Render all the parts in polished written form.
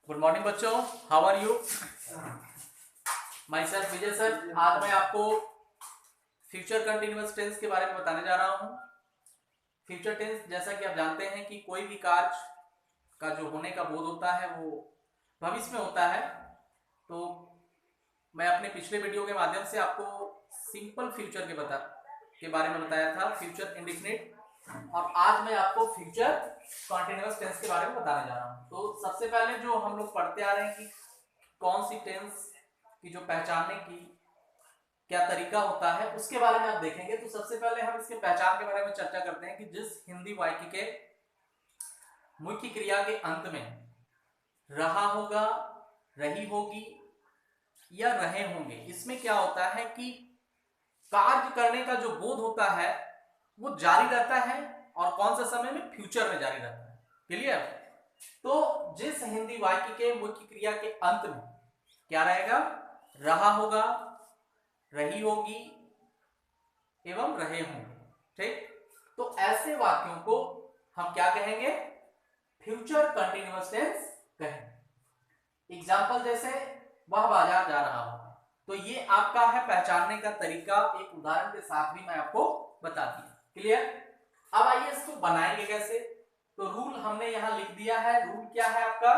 Good morning बच्चों, how are you? Myself Vijay sir. आज मैं आपको फ्यूचर कंटिन्यूअस टेंस के बारे में बताने जा रहा हूं। फ्यूचर टेंस, जैसा कि आप जानते हैं कि कोई भी कार्य का जो होने का बोध होता है वो भविष्य में होता है। तो मैं अपने पिछले वीडियो के माध्यम से आपको सिंपल फ्यूचर के बारे में बताया था, फ्यूचर इंडेफिनिट, और आज मैं आपको फ्यूचर कंटिन्यूअस टेंस के बारे में बताने जा रहा हूं। तो सबसे पहले जो हम लोग पढ़ते आ रहे हैं कि कौन सी टेंस की जो पहचानने की क्या तरीका होता है उसके बारे में आप देखेंगे। तो सबसे पहले हम इसके पहचान के बारे में चर्चा करते हैं कि जिस हिंदी वाक्य के मुख्य क्रिया के अंत में रहा होगा, रही होगी या रहे होंगे, इसमें क्या होता है कि कार्य करने का जो बोध होता है वो जारी रहता है, और कौन सा समय में, फ्यूचर में जारी रहता है। क्लियर? तो जिस हिंदी वाक्य के मुख्य क्रिया के अंत में क्या रहेगा? रहा होगा, रही होगी एवं रहे होंगे। ठीक? तो ऐसे वाक्यों को हम क्या कहेंगे? फ्यूचर कंटिन्यूअस टेंस कहेंगे। एग्जाम्पल जैसे वह बाजार जा रहा होगा, तो ये आपका है पहचानने का तरीका। एक उदाहरण के साथ भी मैं आपको बता दिया। क्लियर? अब आइए इसको बनाएंगे कैसे। तो रूल हमने यहां लिख दिया है। रूल क्या है आपका?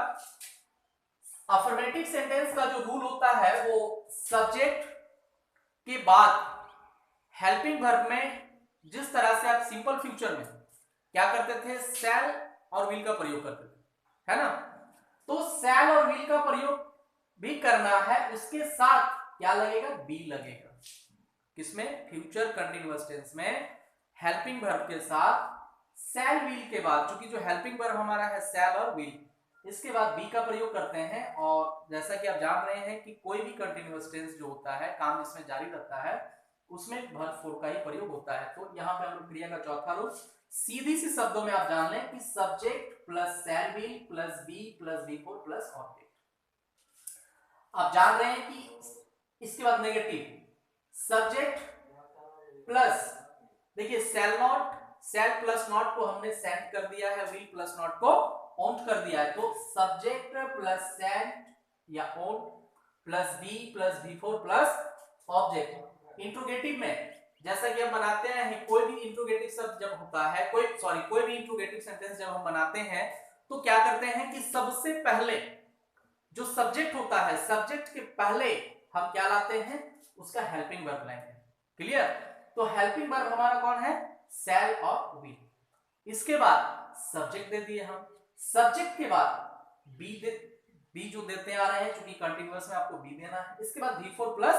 अफर्मेटिव सेंटेंस का जो रूल होता है वो सब्जेक्ट के बाद हेल्पिंग वर्ब में, जिस तरह से आप सिंपल फ्यूचर में क्या करते थे, शैल और विल का प्रयोग करते थे, है ना? तो शैल और विल का प्रयोग भी करना है, उसके साथ क्या लगेगा? बी लगेगा। किसमें? फ्यूचर कंटिन्यूअस टेंस में हेल्पिंग वर्ब के साथ शैल विल के बाद, चूंकि जो हेल्पिंग वर्ब हमारा है शैल और विल, इसके बाद बी का प्रयोग करते हैं। और जैसा कि आप जान रहे हैं कि कोई भी कंटिन्यूअस टेंस जो होता है, काम जिसमें जारी रहता है, उसमें वर्ब फोर का ही प्रयोग होता है। तो यहाँ पे हम लोग क्रिया का चौथा रूप सीधी सी शब्दों में आप जान लें कि subject plus shall will plus be plus V four plus object. आप जान रहे हैं कि इसके बाद नेगेटिव सब्जेक्ट प्लस, देखिए shall not, shell plus not को हमने सेंट कर दिया है, विल प्लस नॉट को ओंट कर दिया है। तो सब्जेक्ट प्लस सेंट या won't plus V four plus object. Interrogative में जैसा कि हम बनाते हैं, कोई भी इंट्रोगेटिव शब्द जब होता है, कोई भी इंट्रोगेटिव सेंटेंस जब हम बनाते हैं, तो क्या करते हैं कि सबसे पहले जो सब्जेक्ट होता है, सब्जेक्ट के पहले हम क्या लाते हैं? उसका हेल्पिंग वर्ब लाएंगे। क्लियर? तो हेल्पिंग वर्ब हमारा कौन है? शैल और विल। इसके बाद सब्जेक्ट दे दिए हम, सब्जेक्ट के बाद बी जो देते आ रहे हैं, चूंकि कंटिन्यूअस में आपको बी देना है। इसके बाद बी फोर प्लस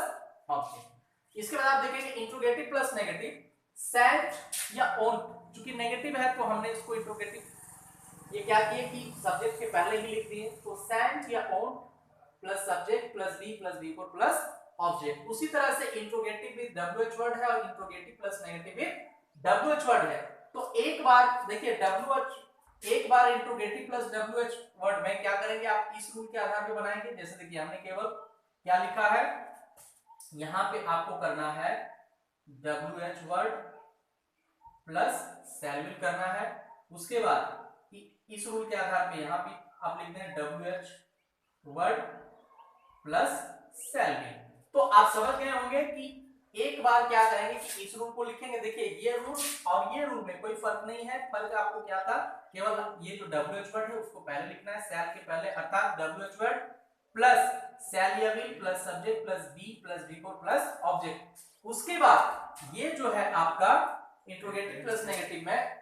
ऑब्जेक्ट। इसके बाद आप देखेंगे इंट्रोगेटिव प्लस नेगेटिव, सेंट या ओंट। चूंकि नेगेटिव है तो हमने इसको इंट्रोगेटिव ये क्या किए कि सब्जेक्ट के पहले ही लिख दिए। तो सेंट या won't plus subject plus V four plus object. उसी तरह से इंट्रोगेटिव विद डब्ल्यूएच वर्ड है और interrogative plus negative with WH word है। तो एक बार देखिए डब्ल्यूएच, एक बार इंट्रोगेटिव प्लस डब्ल्यूएच वर्ड में क्या करेंगे आप? इस रूल के आधार पे बनाएंगे। जैसे देखिए हमने केवल क्या लिखा है, यहां पे आपको करना है WH word plus shall will करना है। उसके बाद इस रूल के आधार पे यहां पे आप लिखते हैं WH word plus shall will. तो आप समझ गए होंगे कि एक बार क्या करेंगे कि इस रूल को लिखेंगे। देखिए ये रूल और ये रूल में कोई फर्क नहीं है। फर्क आपको क्या था? केवल ये जो डब्ल्यूएच वर्ड है उसको पहले लिखना है, शैल के पहले, अर्थात डब्ल्यूएच वर्ड प्लस शैल या will plus subject plus V four plus object. उसके बाद ये जो है आपका इंट्रोगेटिव प्लस नेगेटिव में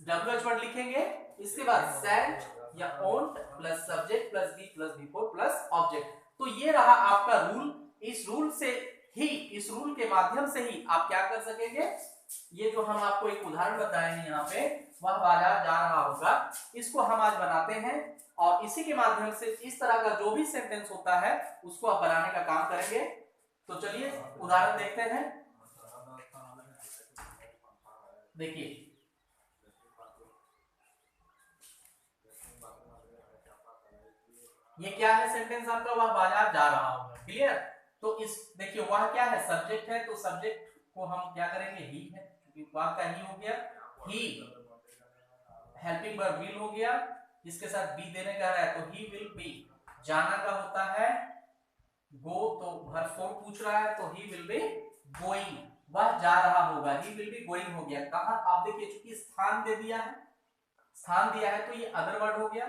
डब्ल्यूएच वर्ड लिखेंगे। इसके बाद सेंट या won't plus subject plus V four plus object. तो ये रहा आपका रूल। इस रूल से ही, इस रूल के माध्यम से ही आप क्या कर सकेंगे? ये जो हम आपको एक उदाहरण बताए हैं यहाँ पे, वह बाजार जा रहा होगा, इसको हम आज बनाते हैं और इसी के माध्यम से इस तरह का जो भी सेंटेंस होता है उसको आप बनाने का काम करेंगे। तो चलिए उदाहरण देखते हैं। देखिए ये क्या है सेंटेंस आपका? वह बाजार जा रहा होगा। क्लियर? तो इस देखिए वह क्या है? सब्जेक्ट है, तो सब्जेक्ट को हम क्या करेंगे? ही है, क्योंकि वह का ही हो गया। ही हेल्पिंग वर्ब विल हो गया, इसके साथ बी देने का रहा है तो ही विल बी, जाना का होता है गो, तो वर्ब फॉर्म पूछ रहा है तो ही विल बी गोइंग, वह जा रहा होगा, ही विल बी गोइंग हो गया। कहां आप देखिए चूंकि स्थान दे दिया है, स्थान दिया है तो ये अदर वर्ड हो गया,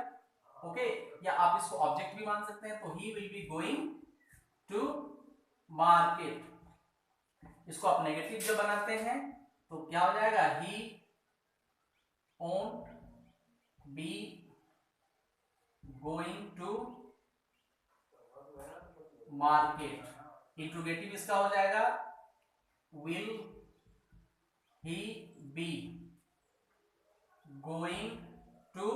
ओके, या आप इसको ऑब्जेक्ट भी मान सकते हैं। तो he will be going to market, इसको आप नेगेटिव जब बनाते हैं तो क्या हो जाएगा, ही won't be going to market, interrogative इसका हो जाएगा will he be going to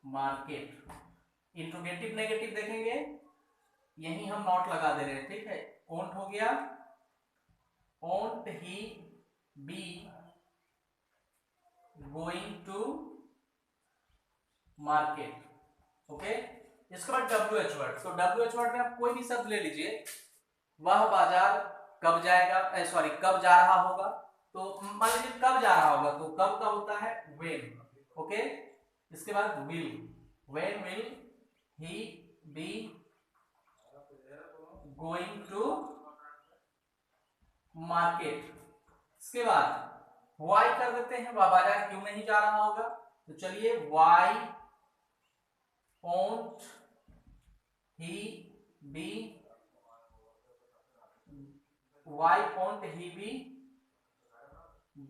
market। Interrogative negative देखेंगे, यही हम नॉट लगा दे रहे हैं, ठीक है, won't हो गया, won't he be going to market, okay. इसके बाद WH वर्ड, तो WH वर्ड में आप कोई भी शब्द ले लीजिए, वह बाजार कब जाएगा, सॉरी कब जा रहा होगा, तो मान लीजिए कब जा रहा होगा, तो कब का होता है when, ओके। इसके बाद will, when will he be going to market। इसके बाद why कर देते हैं, वह बाजार क्यों नहीं जा रहा होगा, तो चलिए why won't he be, why won't he be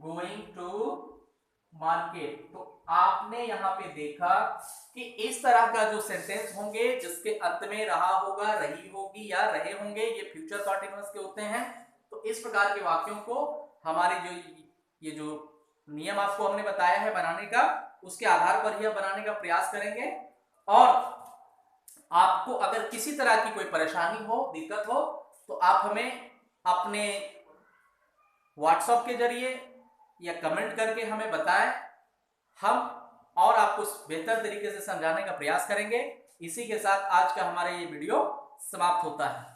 going to market। तो आपने यहां पे देखा कि इस तरह का जो सेंटेंस होंगे जिसके अंत में रहा होगा, रही होगी या रहे होंगे, ये फ्यूचर कंटीन्यूअस के होते हैं। तो इस प्रकार के वाक्यों को हमारे जो ये जो नियम आपको हमने बताया है बनाने का, उसके आधार पर ही हम बनाने का प्रयास करेंगे। और आपको अगर किसी तरह की कोई परेशानी हो, दिक्कत हो, तो आप हमें अपने व्हाट्सएप के जरिए या कमेंट करके हमें बताएं, हम और आपको बेहतर तरीके से समझाने का प्रयास करेंगे। इसी के साथ आज का हमारा ये वीडियो समाप्त होता है।